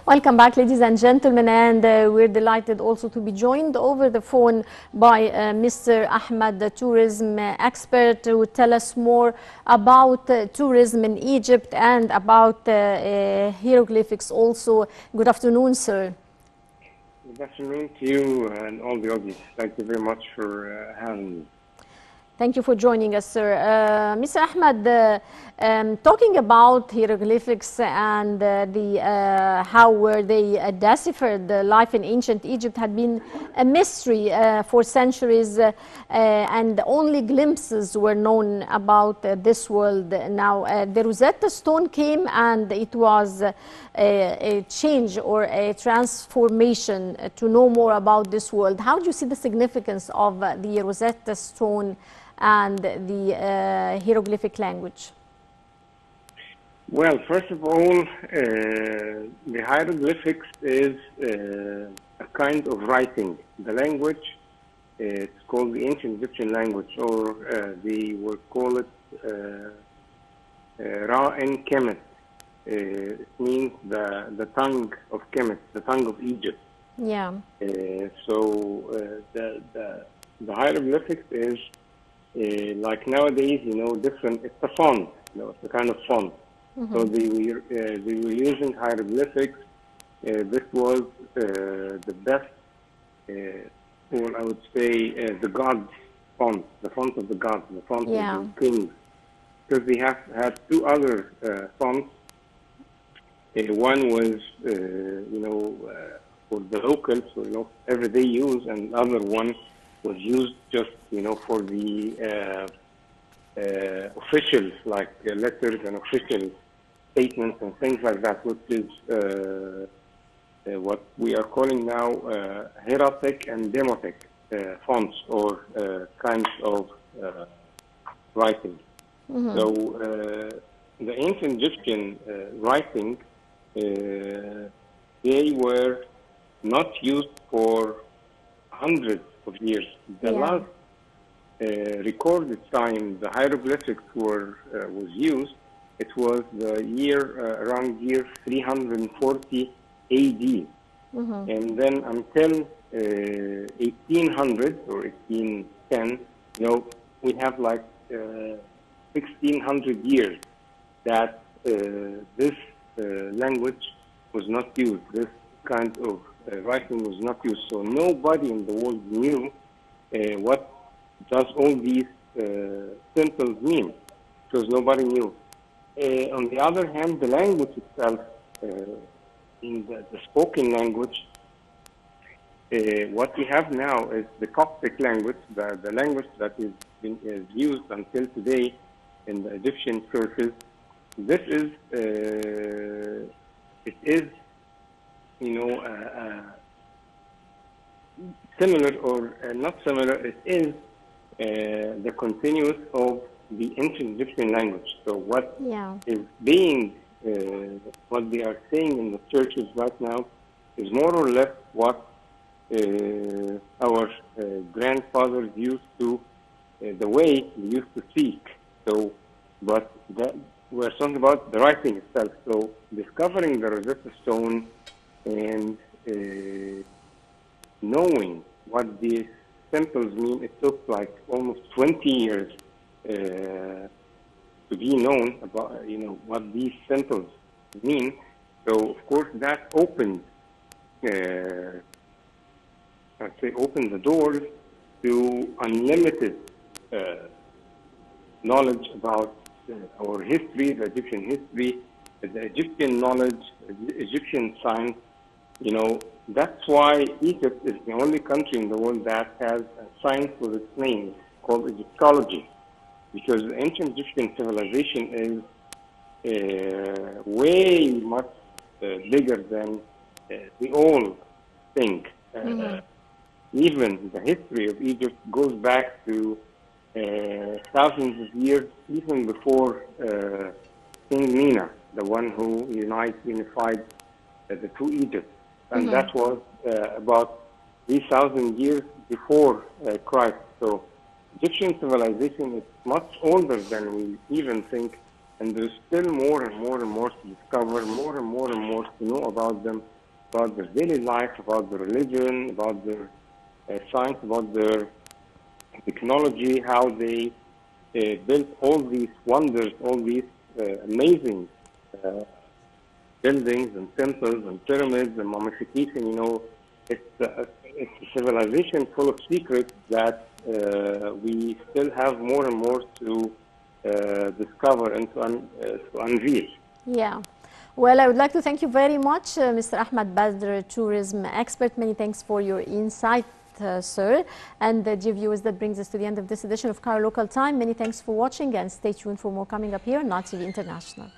Welcome back, ladies and gentlemen, and we're delighted also to be joined over the phone by Mr. Ahmed, the tourism expert, who will tell us more about tourism in Egypt and about hieroglyphics also. Good afternoon, sir. Good afternoon to you and all the audience. Thank you very much for having me. Thank you for joining us, sir. Mr. Ahmed, talking about hieroglyphics and how were they deciphered, life in ancient Egypt had been a mystery for centuries, and only glimpses were known about this world. Now, the Rosetta Stone came, and it was a change or a transformation to know more about this world. How do you see the significance of the Rosetta Stone and the hieroglyphic language? Well, first of all, the hieroglyphics is a kind of writing. The language, it's called the ancient Egyptian language, or they would call it Ra-en Kemet. It means the tongue of Kemet, the tongue of Egypt. Yeah. So the hieroglyphics is like nowadays, different. It's a font, it's a kind of font. Mm-hmm. So they were using hieroglyphics. This was the best, or I would say, the gods' font, the font of the gods, the font of the kings. Because they had two other fonts. One was, for the locals, for everyday use, and the other one was used just, for the officials, like letters and official statements and things like that, which is what we are calling now hieratic and demotic fonts, or kinds of writing. Mm-hmm. So the ancient Egyptian writing, they were not used for hundreds of years. The last recorded time the hieroglyphics was used, it was the year around year 340 AD. Mm-hmm. And then until 1800 or 1810, we have like 1600 years that this language was not used. This kind of writing was not used. So nobody in the world knew what does all these symbols mean, because nobody knew. On the other hand, the language itself, in the spoken language, what we have now is the Coptic language, the language that is used until today in the Egyptian churches. This is, it is, similar or not similar. It is the continuous of the ancient Egyptian language. So what is being, what they are saying in the churches right now is more or less what our grandfathers used to, the way they used to speak. So, but we're talking about the writing itself. So discovering the Rosetta Stone and knowing what these symbols mean, it took like almost 20 years to be known about, what these symbols mean. So of course that opened, I'd say, opened the doors to unlimited knowledge about our history, the Egyptian history, the Egyptian knowledge, the Egyptian science. That's why Egypt is the only country in the world that has a science with its name called Egyptology, because the ancient Egyptian civilization is way much bigger than we all think. Mm-hmm. Even the history of Egypt goes back to thousands of years, even before King Nina, the one who unified the two Egypts. And that was about 3,000 years before Christ. So Egyptian civilization is much older than we even think, and there's still more and more and more to discover, more and more and more more to know about them, about their daily life, about their religion, about their science, about their technology, how they built all these wonders, all these amazing buildings and temples and pyramids and mummification. You know, it's a civilization full of secrets that we still have more and more to discover and to unveil. Yeah. Well, I would like to thank you very much, Mr. Ahmed Badr, tourism expert. Many thanks for your insight, sir. And dear viewers, that brings us to the end of this edition of Cairo Local Time. Many thanks for watching and stay tuned for more coming up here on Now TV International.